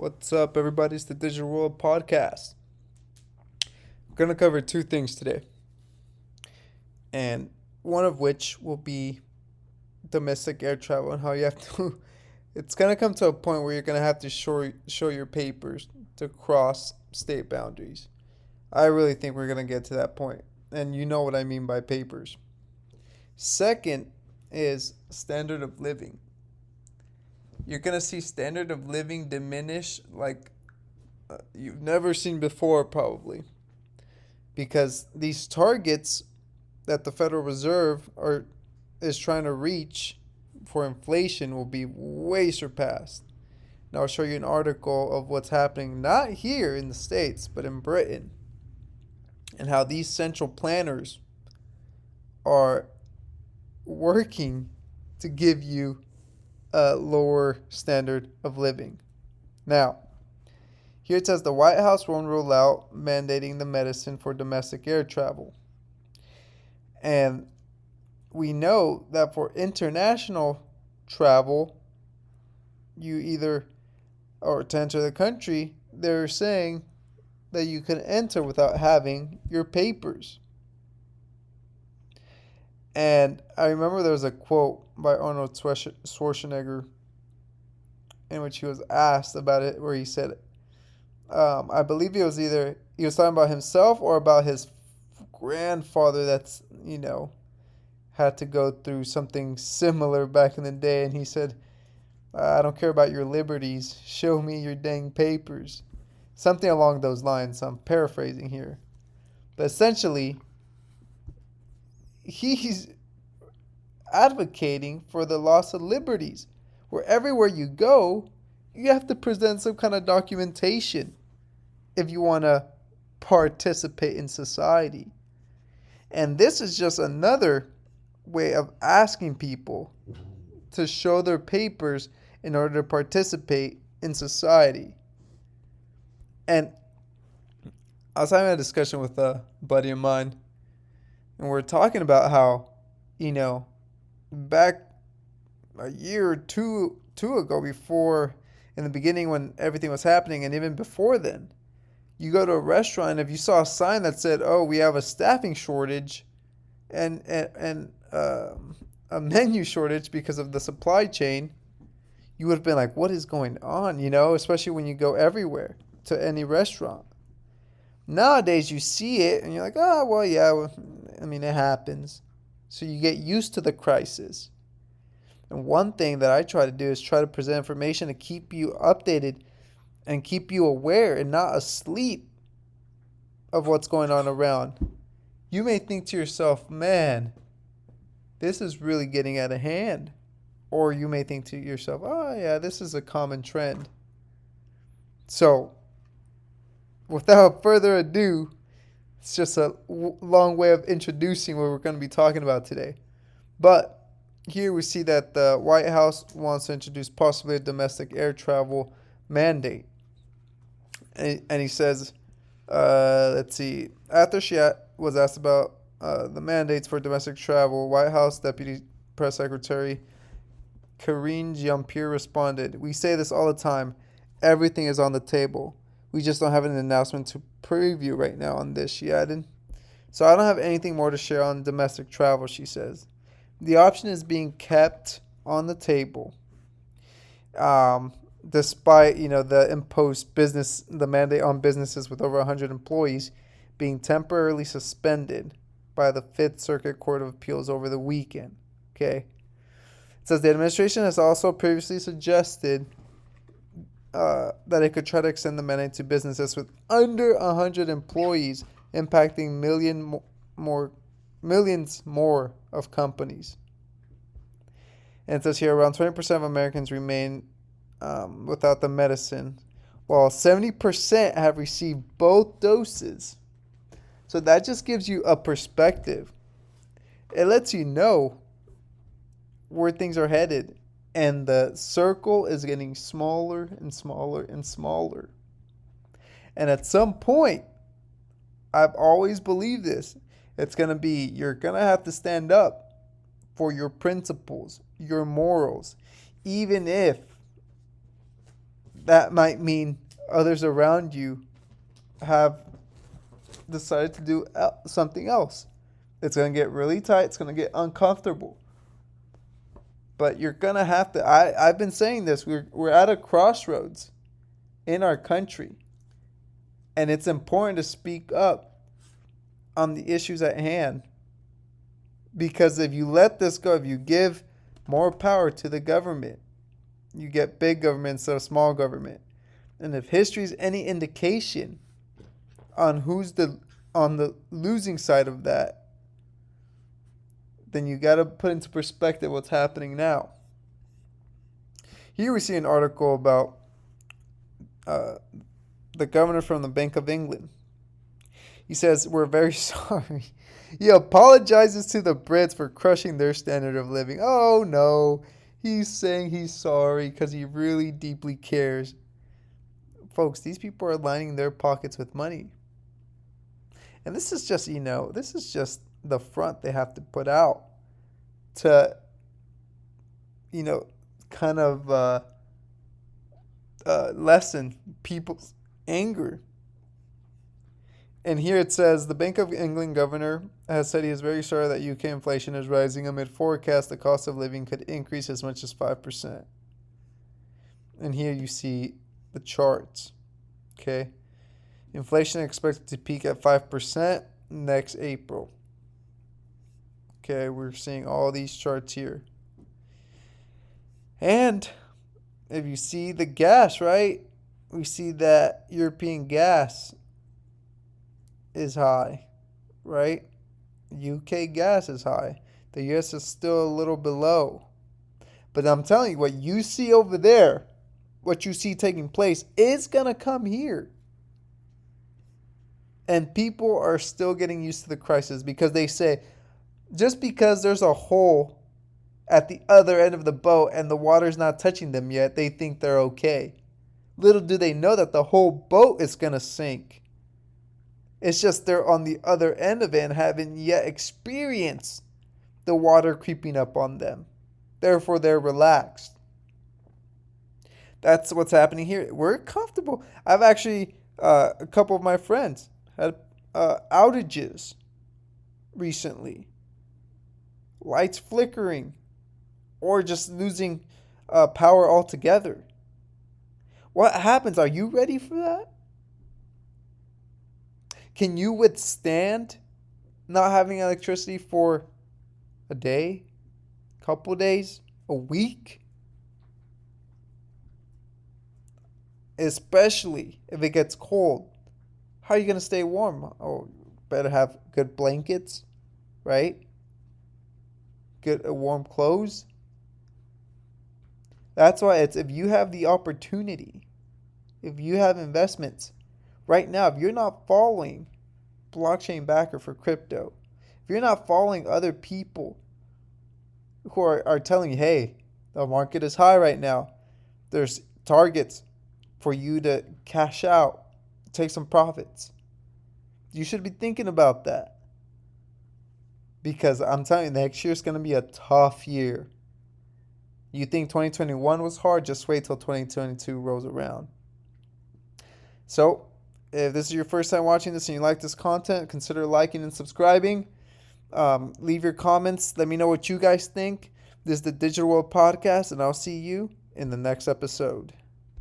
What's up, everybody? It's the Digital World Podcast. We're going to cover two things today, and one of which will be domestic air travel and how you have to. It's going to come to a point where you're going to have to show your papers to cross state boundaries. I really think we're going to get to that point, and you know what I mean by papers. Second is standard of living. You're going to see standard of living diminish like you've never seen before, probably, because these targets that the Federal Reserve is trying to reach for inflation will be way surpassed. Now I'll show you an article of what's happening not here in the States, but in Britain, and how these central planners are working to give you a lower standard of living. Now, here it says the White House won't rule out mandating the medicine for domestic air travel. And we know that for international travel, you either, or to enter the country, they're saying that you can enter without having your papers. And I remember there was a quote by Arnold Schwarzenegger in which he was asked about it, where he said, I believe he was talking about himself or about his grandfather that's, had to go through something similar back in the day. And he said, I don't care about your liberties. Show me your dang papers. Something along those lines. I'm paraphrasing here. But essentially, he's advocating for the loss of liberties, where everywhere you go, you have to present some kind of documentation if you want to participate in society. And this is just another way of asking people to show their papers in order to participate in society. And I was having a discussion with a buddy of mine, and we're talking about how, back a year or two ago, before, in the beginning when everything was happening, and even before then, you go to a restaurant, and if you saw a sign that said, "Oh, we have a staffing shortage," and a menu shortage because of the supply chain, you would have been like, "What is going on?" Especially when you go everywhere to any restaurant. Nowadays, you see it, and you're like, "Oh, well, yeah. Well, I mean, it happens." So you get used to the crisis. And one thing that I try to do is try to present information to keep you updated and keep you aware and not asleep of what's going on around. You may think to yourself, man, this is really getting out of hand. Or you may think to yourself, oh, yeah, this is a common trend. So, without further ado, it's just a long way of introducing what we're going to be talking about today. But here we see that the White House wants to introduce possibly a domestic air travel mandate. And he says, let's see, after she was asked about the mandates for domestic travel, White House Deputy Press Secretary Karine Jean-Pierre responded, "We say this all the time. Everything is on the table. We just don't have an announcement to preview right now on this," she added. "So I don't have anything more to share on domestic travel," she says. "The option is being kept on the table. Despite, the mandate on businesses with over 100 employees being temporarily suspended by the Fifth Circuit Court of Appeals over the weekend." Okay. It says the administration has also previously suggested that it could try to extend the mandate to businesses with under 100 employees, impacting millions more of companies. And it says here around 20% of Americans remain without the medicine, while 70% have received both doses. So that just gives you a perspective. It lets you know where things are headed. And the circle is getting smaller and smaller and smaller. And at some point, I've always believed this, it's going to be, you're going to have to stand up for your principles, your morals, even if that might mean others around you have decided to do something else. It's going to get really tight. It's going to get uncomfortable. But you're going to have to. I've been saying this. We're at a crossroads in our country. And it's important to speak up on the issues at hand. Because if you let this go, if you give more power to the government, you get big government instead of small government. And if history is any indication on who's on the losing side of that, then you got to put into perspective what's happening now. Here we see an article about the governor from the Bank of England. He says, "We're very sorry." He apologizes to the Brits for crushing their standard of living. Oh no, he's saying he's sorry because he really deeply cares. Folks, these people are lining their pockets with money. And this is just, this is just the front they have to put out to, kind of lessen people's anger. And here it says, the Bank of England governor has said he is very sorry that UK inflation is rising amid forecasts the cost of living could increase as much as 5%. And here you see the charts. Okay. Inflation is expected to peak at 5% next April. Okay, we're seeing all these charts here. And if you see the gas, right? We see that European gas is high, right? UK gas is high. The US is still a little below. But I'm telling you, what you see over there, what you see taking place, is going to come here. And people are still getting used to the crisis because they say, just because there's a hole at the other end of the boat and the water's not touching them yet, they think they're okay. Little do they know that the whole boat is going to sink. It's just they're on the other end of it and haven't yet experienced the water creeping up on them. Therefore, they're relaxed. That's what's happening here. We're comfortable. I've actually, a couple of my friends had outages recently. Lights flickering or just losing power altogether. What happens? Are you ready for that? Can you withstand not having electricity for a day, a couple days, a week? Especially if it gets cold. How are you going to stay warm? Oh, better have good blankets, right? Good warm clothes. That's why it's, if you have the opportunity, if you have investments, right now, if you're not following blockchain backer for crypto, if you're not following other people who are telling you, hey, the market is high right now, there's targets for you to cash out, take some profits, you should be thinking about that. Because I'm telling you, next year is going to be a tough year. You think 2021 was hard? Just wait till 2022 rolls around. So, if this is your first time watching this and you like this content, consider liking and subscribing. Leave your comments. Let me know what you guys think. This is the Digital World Podcast, and I'll see you in the next episode.